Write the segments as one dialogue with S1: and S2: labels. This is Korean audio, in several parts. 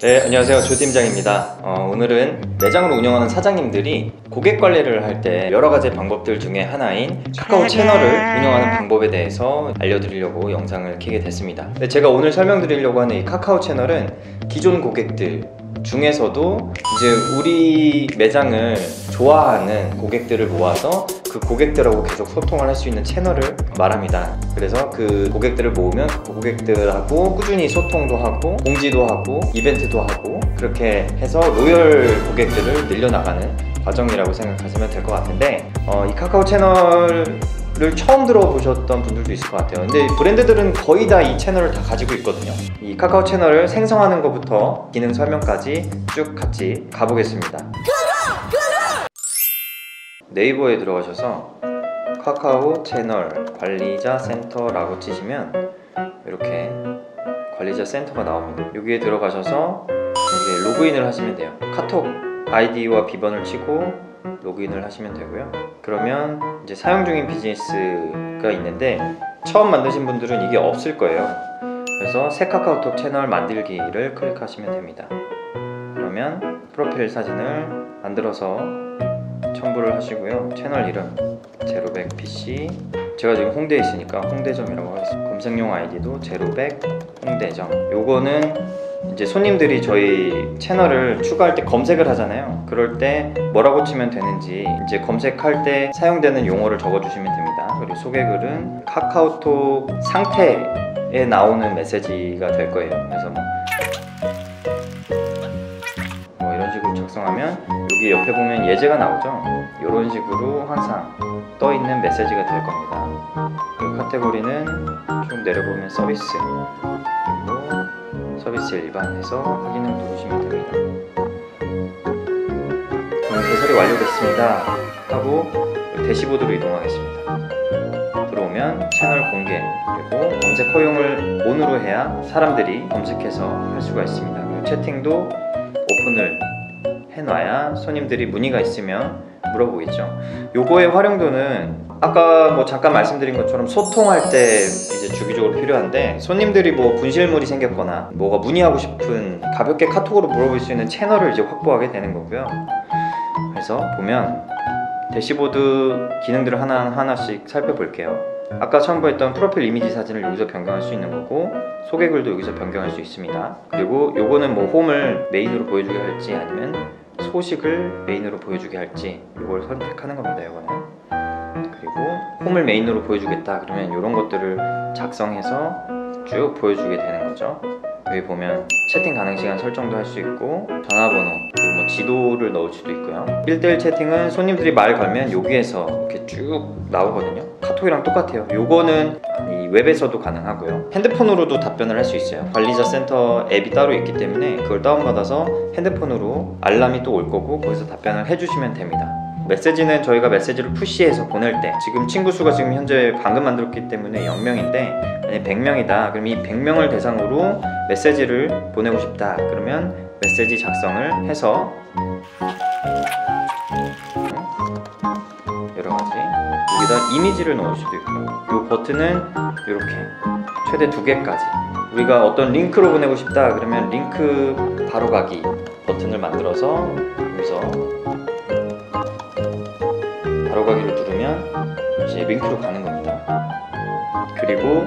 S1: 네, 안녕하세요. 조 팀장입니다. 오늘은 매장을 운영하는 사장님들이 고객 관리를 할 때 여러 가지 방법들 중에 하나인 카카오 채널을 운영하는 방법에 대해서 알려드리려고 영상을 켜게 됐습니다. 네, 제가 오늘 설명드리려고 하는 이 카카오 채널은 기존 고객들 중에서도 이제 우리 매장을 좋아하는 고객들을 모아서 그 고객들하고 계속 소통을 할 수 있는 채널을 말합니다. 그래서 그 고객들을 모으면 그 고객들하고 꾸준히 소통도 하고 공지도 하고 이벤트도 하고 그렇게 해서 로열 고객들을 늘려나가는 과정이라고 생각하시면 될 것 같은데, 이 카카오 채널을 처음 들어보셨던 분들도 있을 것 같아요. 근데 브랜드들은 거의 다 이 채널을 다 가지고 있거든요. 이 카카오 채널을 생성하는 것부터 기능 설명까지 쭉 같이 가보겠습니다. 네이버에 들어가셔서 카카오 채널 관리자 센터라고 치시면 이렇게 관리자 센터가 나옵니다. 여기에 들어가셔서 여기에 로그인을 하시면 돼요. 카톡 아이디와 비번을 치고 로그인을 하시면 되고요. 그러면 이제 사용 중인 비즈니스가 있는데 처음 만드신 분들은 이게 없을 거예요. 그래서 새 카카오톡 채널 만들기를 클릭하시면 됩니다. 그러면 프로필 사진을 만들어서 첨부를 하시고요. 채널 이름 제로백 PC, 제가 지금 홍대에 있으니까 홍대점이라고 하겠습니다. 검색용 아이디도 제로백 홍대점. 요거는 이제 손님들이 저희 채널을 추가할 때 검색을 하잖아요. 그럴 때 뭐라고 치면 되는지 이제 검색할 때 사용되는 용어를 적어주시면 됩니다. 그리고 소개글은 카카오톡 상태에 나오는 메시지가 될 거예요. 그래서 뭐 이런 식으로 작성하면 여기 옆에 보면 예제가 나오죠. 이런 식으로 항상 떠있는 메시지가 될 겁니다. 그 카테고리는 좀 내려보면 서비스, 그리고 서비스 일반 해서 확인을 누르시면 됩니다. 그럼 개설이 완료됐습니다 하고 대시보드로 이동하겠습니다. 들어오면 채널 공개, 그리고 검색 허용을 ON으로 해야 사람들이 검색해서 할 수가 있습니다. 그리고 채팅도 오픈을 해놔야 손님들이 문의가 있으면 물어보겠죠. 요거의 활용도는 아까 뭐 잠깐 말씀드린 것처럼 소통할 때 이제 주기적으로 필요한데, 손님들이 뭐 분실물이 생겼거나 뭐가 문의하고 싶은 가볍게 카톡으로 물어볼 수 있는 채널을 이제 확보하게 되는 거고요. 그래서 보면 대시보드 기능들을 하나하나씩 살펴볼게요. 아까 첨부했던 프로필 이미지 사진을 여기서 변경할 수 있는 거고, 소개글도 여기서 변경할 수 있습니다. 그리고 요거는 뭐 홈을 메인으로 보여주게 할지 아니면 소식을 메인으로 보여주게 할지 이걸 선택하는 겁니다. 이거는. 그리고 홈을 메인으로 보여주겠다 그러면 이런 것들을 작성해서 쭉 보여주게 되는 거죠. 여기 보면 채팅 가능 시간 설정도 할 수 있고, 전화번호, 그리고 뭐 지도를 넣을 수도 있고요. 1대1 채팅은 손님들이 말 걸면 여기에서 이렇게 쭉 나오거든요. 카톡이랑 똑같아요. 요거는 이 웹에서도 가능하고요. 핸드폰으로도 답변을 할 수 있어요. 관리자 센터 앱이 따로 있기 때문에 그걸 다운받아서 핸드폰으로 알람이 또 올 거고 거기서 답변을 해주시면 됩니다. 메시지는 저희가 메시지를 푸시해서 보낼 때, 지금 친구 수가 지금 현재 방금 만들었기 때문에 0명인데 만약 100명이다 그럼 이 100명을 대상으로 메시지를 보내고 싶다 그러면 메시지 작성을 해서 여러가지 여기다 이미지를 넣을 수도 있고, 이 버튼은 이렇게 최대 2개까지, 우리가 어떤 링크로 보내고 싶다 그러면 링크 바로가기 버튼을 만들어서 여기서 바로가기를 누르면 이제 링크로 가는 겁니다. 그리고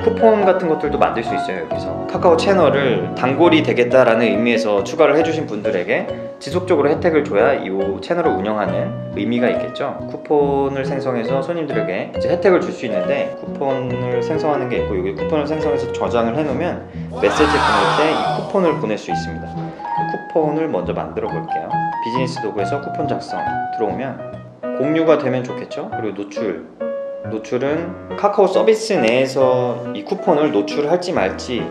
S1: 쿠폰 같은 것들도 만들 수 있어요. 여기서 카카오 채널을 단골이 되겠다라는 의미에서 추가를 해주신 분들에게 지속적으로 혜택을 줘야 이 채널을 운영하는 의미가 있겠죠. 쿠폰을 생성해서 손님들에게 이제 혜택을 줄 수 있는데, 쿠폰을 생성하는 게 있고, 여기 쿠폰을 생성해서 저장을 해놓으면 메시지 보낼 때 이 쿠폰을 보낼 수 있습니다. 쿠폰을 먼저 만들어 볼게요. 비즈니스 도구에서 쿠폰 작성 들어오면 공유가 되면 좋겠죠. 그리고 노출은 카카오 서비스 내에서 이 쿠폰을 노출할지 말지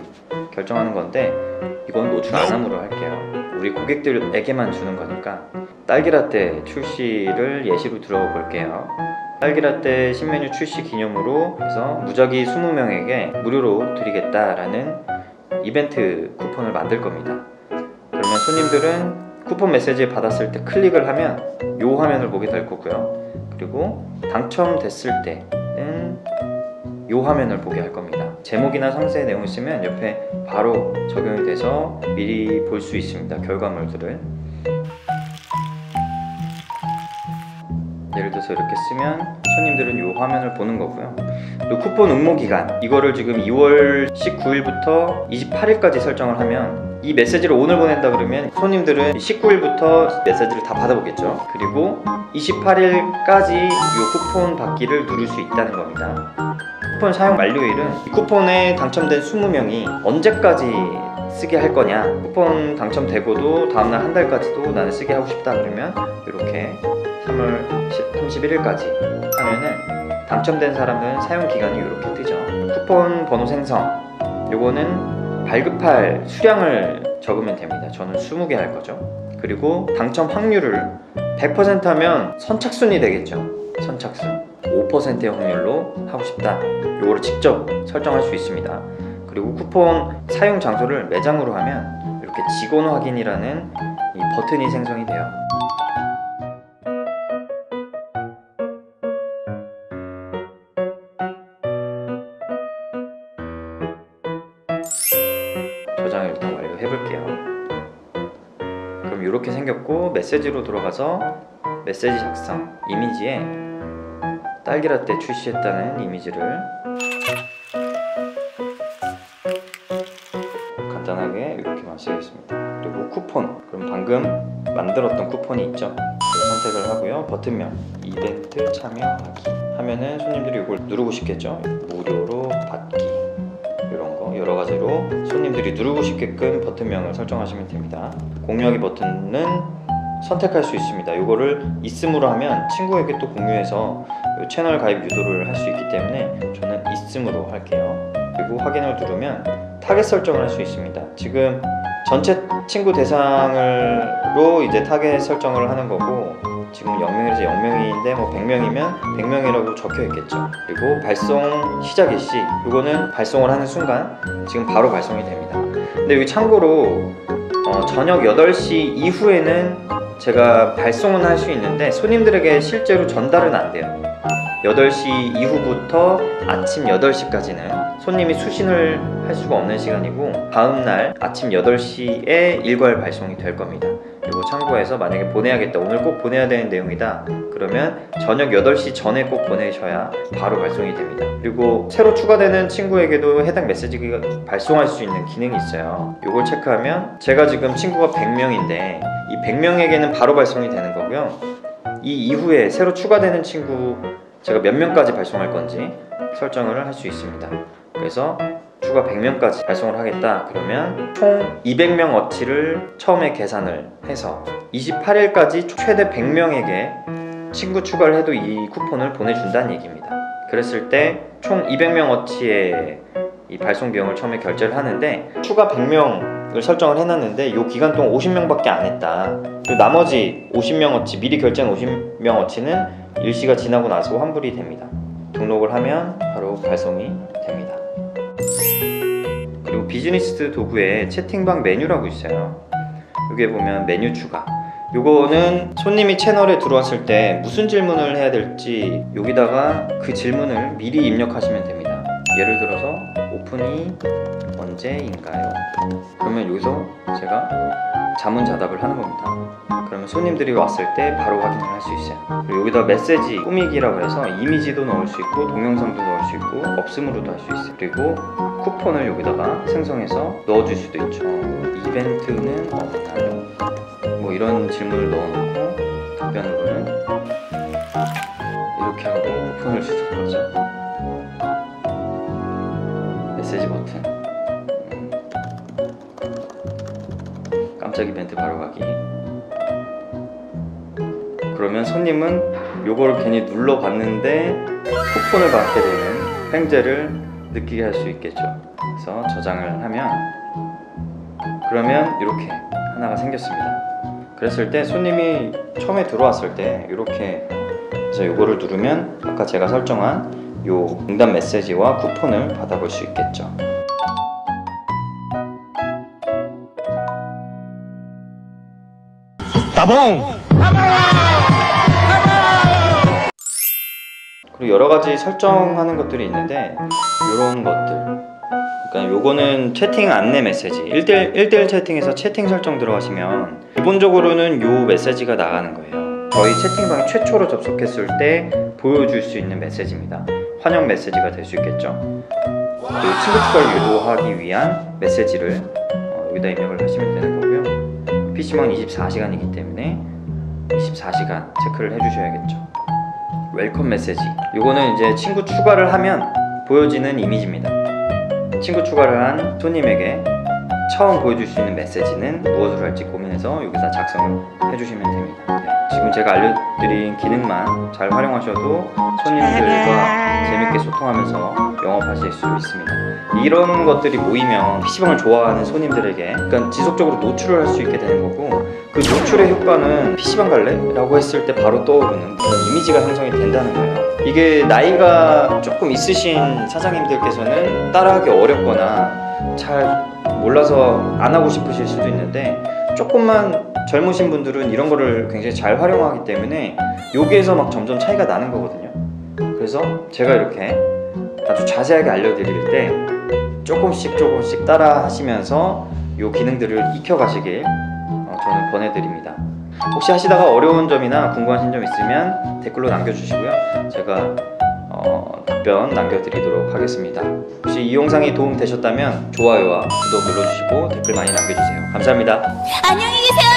S1: 결정하는 건데, 이건 노출 안 함으로 할게요. 우리 고객들에게만 주는 거니까. 딸기라떼 출시를 예시로 들어볼게요. 딸기라떼 신메뉴 출시 기념으로 해서 무작위 20명에게 무료로 드리겠다라는 이벤트 쿠폰을 만들 겁니다. 그러면 손님들은 쿠폰 메시지 받았을 때 클릭을 하면 이 화면을 보게 될 거고요. 그리고 당첨됐을 때는 이 화면을 보게 할 겁니다. 제목이나 상세 내용이 있으면 옆에 바로 적용이 돼서 미리 볼 수 있습니다. 결과물들을. 예를 들어서 이렇게 쓰면 손님들은 이 화면을 보는 거고요. 또 쿠폰 응모 기간, 이거를 지금 2월 19일부터 28일까지 설정을 하면, 이 메시지를 오늘 보낸다 그러면 손님들은 19일부터 메시지를 다 받아보겠죠. 그리고 28일까지 이 쿠폰 받기를 누를 수 있다는 겁니다. 쿠폰 사용 만료일은 이 쿠폰에 당첨된 20명이 언제까지 쓰게 할 거냐, 쿠폰 당첨되고도 다음날 한 달까지도 나는 쓰게 하고 싶다 그러면 이렇게 3월 31일까지 하면은 당첨된 사람은 사용 기간이 이렇게 뜨죠. 쿠폰 번호 생성, 요거는 발급할 수량을 적으면 됩니다. 저는 20개 할 거죠. 그리고 당첨 확률을 100% 하면 선착순이 되겠죠. 선착순 5%의 확률로 하고 싶다, 요거를 직접 설정할 수 있습니다. 그리고 쿠폰 사용 장소를 매장으로 하면 이렇게 직원 확인이라는 이 버튼이 생성이 돼요. 저장을 일단 완료해 볼게요. 그럼 이렇게 생겼고, 메시지로 들어가서 메시지 작성, 이미지에 딸기라떼 출시했다는 이미지를 간단하게 이렇게만 쓰겠습니다. 그리고 쿠폰, 그럼 방금 만들었던 쿠폰이 있죠. 선택을 하고요. 버튼명 이벤트 참여하기 하면은 손님들이 이걸 누르고 싶겠죠. 무료로 받기, 이런 거 여러 가지로 손님들이 누르고 싶게끔 버튼명을 설정하시면 됩니다. 공유하기 버튼은 선택할 수 있습니다. 이거를 있음으로 하면 친구에게 또 공유해서 채널 가입 유도를 할 수 있기 때문에 저는 있음으로 할게요. 그리고 확인을 누르면 타겟 설정을 할 수 있습니다. 지금 전체 친구 대상으로 이제 타겟 설정을 하는 거고, 지금 0명에서 0명인데 뭐 100명이면 100명이라고 적혀 있겠죠. 그리고 발송 시작 일시, 이거는 발송을 하는 순간 지금 바로 발송이 됩니다. 근데 여기 참고로 저녁 8시 이후에는 제가 발송은 할 수 있는데 손님들에게 실제로 전달은 안 돼요. 8시 이후부터 아침 8시까지는 손님이 수신을 할 수가 없는 시간이고, 다음날 아침 8시에 일괄 발송이 될 겁니다. 이거 참고해서 만약에 보내야겠다, 오늘 꼭 보내야 되는 내용이다 그러면 저녁 8시 전에 꼭 보내셔야 바로 발송이 됩니다. 그리고 새로 추가되는 친구에게도 해당 메시지가 발송할 수 있는 기능이 있어요. 이걸 체크하면 제가 지금 친구가 100명인데 이 100명에게는 바로 발송이 되는 거고요. 이 이후에 새로 추가되는 친구 제가 몇 명까지 발송할 건지 설정을 할 수 있습니다. 그래서 추가 100명까지 발송을 하겠다 그러면 총 200명 어치를 처음에 계산을 해서 28일까지 최대 100명에게 친구 추가를 해도 이 쿠폰을 보내준다는 얘기입니다. 그랬을 때 총 200명 어치의 이 발송 비용을 처음에 결제를 하는데, 추가 100명을 설정을 해놨는데 이 기간 동안 50명밖에 안 했다. 그리고 나머지 50명 어치, 미리 결제한 50명 어치는 일시가 지나고 나서 환불이 됩니다. 등록을 하면 바로 발송이 됩니다. 그리고 비즈니스 도구에 채팅방 메뉴라고 있어요. 여기에 보면 메뉴 추가, 요거는 손님이 채널에 들어왔을 때 무슨 질문을 해야 될지 여기다가 그 질문을 미리 입력하시면 됩니다. 예를 들어서 오픈이 언제인가요? 그러면 여기서 제가 자문자답을 하는 겁니다. 그러면 손님들이 왔을 때 바로 확인을 할 수 있어요. 그리고 여기다 메시지 꾸미기라고 해서 이미지도 넣을 수 있고 동영상도 넣을 수 있고 없음으로도 할 수 있어요. 그리고 쿠폰을 여기다가 생성해서 넣어줄 수도 있죠. 이벤트는 없나요? 뭐 이런 질문을 넣어놓고 답변으로는 이렇게 하고 쿠폰을 주는 거죠. 메시지 버튼, 깜짝 이벤트 바로 가기. 그러면 손님은 요거를 괜히 눌러봤는데 쿠폰을 받게 되는 횡재를 느끼게 할 수 있겠죠. 그래서 저장을 하면 그러면 이렇게 하나가 생겼습니다. 그랬을 때 손님이 처음에 들어왔을 때 이렇게 해서 요거를 누르면 아까 제가 설정한 요 응답 메시지와 쿠폰을 받아볼 수 있겠죠. 따봉! 그리고 여러 가지 설정하는 것들이 있는데 이런 것들, 그러니까 요거는 채팅 안내 메시지 1대1 채팅에서 채팅 설정 들어가시면 기본적으로는 요 메시지가 나가는 거예요. 저희 채팅방에 최초로 접속했을 때 보여줄 수 있는 메시지입니다. 환영 메시지가 될 수 있겠죠. 친구 추가를 유도하기 위한 메시지를 여기다 입력을 하시면 되는 거고요. PC방은 24시간이기 때문에 24시간 체크를 해주셔야겠죠. 웰컴 메시지, 요거는 이제 친구 추가를 하면 보여지는 이미지입니다. 친구 추가를 한 손님에게 처음 보여줄 수 있는 메시지는 무엇으로 할지 고민해서 여기다 작성을 해주시면 됩니다. 네, 지금 제가 알려드린 기능만 잘 활용하셔도 손님들과 재밌게 소통하면서 영업하실 수 있습니다. 이런 것들이 모이면 PC방을 좋아하는 손님들에게 그러니까 지속적으로 노출을 할 수 있게 되는 거고, 그 노출의 효과는 PC방 갈래? 라고 했을 때 바로 떠오르는 그런 이미지가 형성이 된다는 거예요. 이게 나이가 조금 있으신 사장님들께서는 따라하기 어렵거나 잘 몰라서 안 하고 싶으실 수도 있는데, 조금만 젊으신 분들은 이런 거를 굉장히 잘 활용하기 때문에 여기에서 막 점점 차이가 나는 거거든요. 그래서 제가 이렇게 아주 자세하게 알려드릴 때 조금씩 따라 하시면서 이 기능들을 익혀가시길 저는 권해드립니다. 혹시 하시다가 어려운 점이나 궁금하신 점 있으면 댓글로 남겨주시고요. 제가 답변 남겨드리도록 하겠습니다. 혹시 이 영상이 도움 되셨다면 좋아요와 구독 눌러주시고 댓글 많이 남겨주세요. 감사합니다.
S2: 안녕히 계세요.